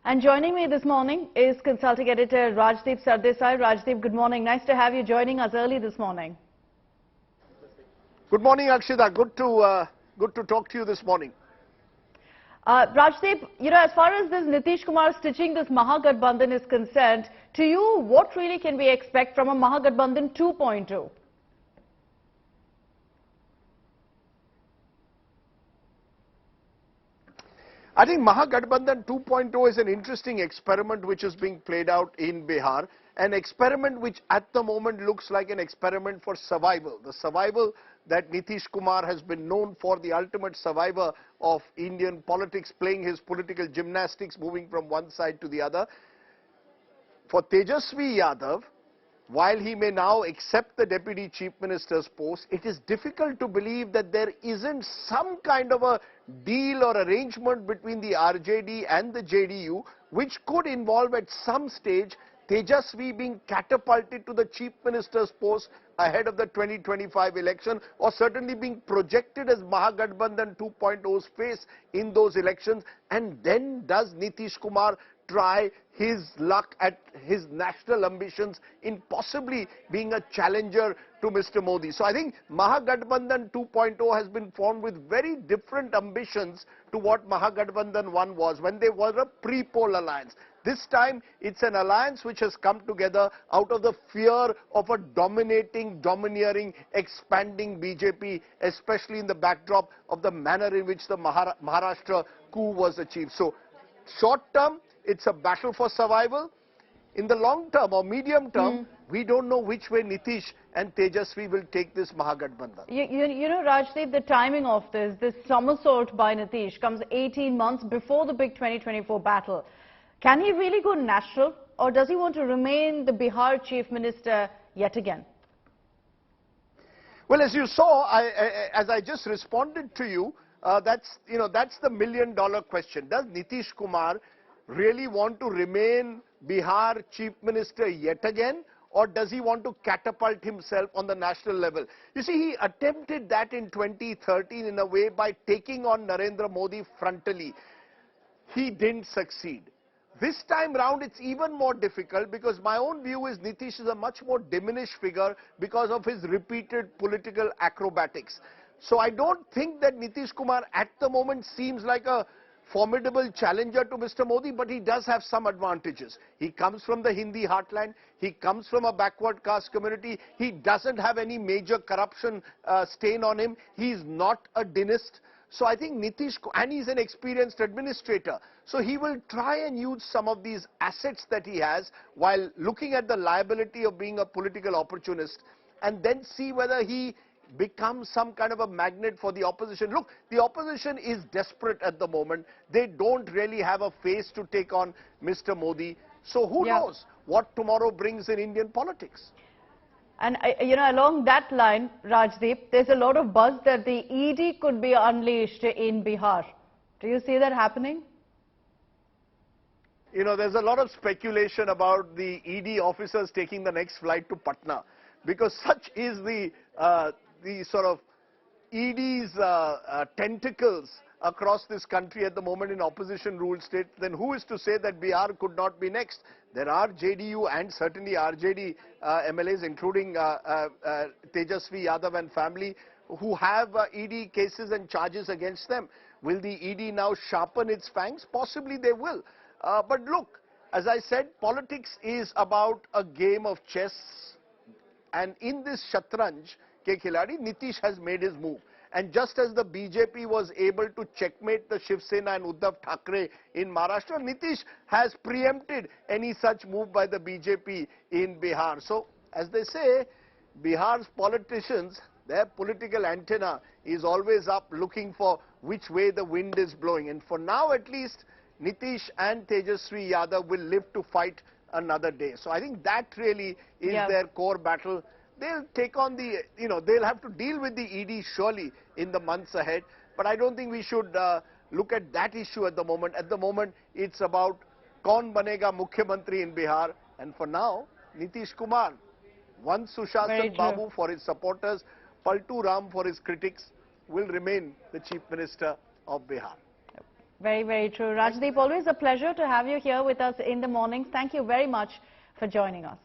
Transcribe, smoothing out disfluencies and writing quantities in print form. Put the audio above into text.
And joining me this morning is consulting editor Rajdeep Sardesai. Rajdeep, good morning. Nice to have you joining us early this morning. Good morning, Akshita. Good to talk to you this morning. Rajdeep, as far as this Nitish Kumar stitching this Mahagathbandhan is concerned, to you, what really can we expect from a Mahagathbandhan 2.0? I think Mahagathbandhan 2.0 is an interesting experiment which is being played out in Bihar. An experiment which at the moment looks like an experiment for survival. The survival that Nitish Kumar has been known for, the ultimate survivor of Indian politics, playing his political gymnastics, moving from one side to the other. For Tejasvi Yadav, while he may now accept the Deputy Chief Minister's post, it is difficult to believe that there isn't some kind of a deal or arrangement between the RJD and the JDU, which could involve at some stage Tejasvi being catapulted to the Chief Minister's post ahead of the 2025 election, or certainly being projected as Mahagathbandhan 2.0's face in those elections. And then does Nitish Kumar try his luck at his national ambitions in possibly being a challenger to Mr. Modi. So I think Mahagathbandhan 2.0 has been formed with very different ambitions to what Mahagathbandhan 1 was, when they were a pre-poll alliance. This time it's an alliance which has come together out of the fear of a domineering, expanding BJP, especially in the backdrop of the manner in which the Maharashtra coup was achieved. So short term, it's a battle for survival. In the long term or medium term, we don't know which way Nitish and Tejasvi will take this Mahagathbandhan. You know, Rajdeep, the timing of this somersault by Nitish comes 18 months before the big 2024 battle. Can he really go national, or does he want to remain the Bihar Chief Minister yet again? Well, as you saw, as I just responded to you, that's the million-dollar question. Does Nitish Kumar really want to remain Bihar Chief Minister yet again, or does he want to catapult himself on the national level? You see, he attempted that in 2013 in a way by taking on Narendra Modi frontally. He didn't succeed. This time round, it's even more difficult, because my own view is Nitish is a much more diminished figure because of his repeated political acrobatics. So I don't think that Nitish Kumar at the moment seems like a formidable challenger to Mr. Modi, but he does have some advantages. He comes from the Hindi heartland. He comes from a backward caste community. He doesn't have any major corruption stain on him. He's not a dynast. So I think Nitish, and he's an experienced administrator, so he will try and use some of these assets that he has while looking at the liability of being a political opportunist, and then see whether he becomes some kind of a magnet for the opposition. Look, the opposition is desperate at the moment. They don't really have a face to take on Mr. Modi. So who knows what tomorrow brings in Indian politics. And, along that line, Rajdeep, there's a lot of buzz that the ED could be unleashed in Bihar. Do you see that happening? You know, there's a lot of speculation about the ED officers taking the next flight to Patna, because such is the sort of ED's tentacles across this country at the moment in opposition-ruled states. Then who is to say that Bihar could not be next? There are JDU and certainly RJD MLAs, including Tejasvi Yadav and family, who have ED cases and charges against them. Will the ED now sharpen its fangs? Possibly they will. But look, as I said, politics is about a game of chess, and in this Shatranj ke khiladi, Nitish has made his move. And just as the BJP was able to checkmate the Shiv Sena and Uddhav Thackeray in Maharashtra, Nitish has preempted any such move by the BJP in Bihar. So, as they say, Bihar's politicians, their political antenna is always up, looking for which way the wind is blowing. And for now, at least, Nitish and Tejasvi Yadav will live to fight another day. So I think that really is their core battle. They'll take on they'll have to deal with the ED surely in the months ahead. But I don't think we should look at that issue at the moment. At the moment, it's about kaun banega Mukhyamantri in Bihar. And for now, Nitish Kumar, one Sushasan Babu for his supporters, Paltu Ram for his critics, will remain the Chief Minister of Bihar. Very, very true. Rajdeep, always a pleasure to have you here with us in the mornings. Thank you very much for joining us.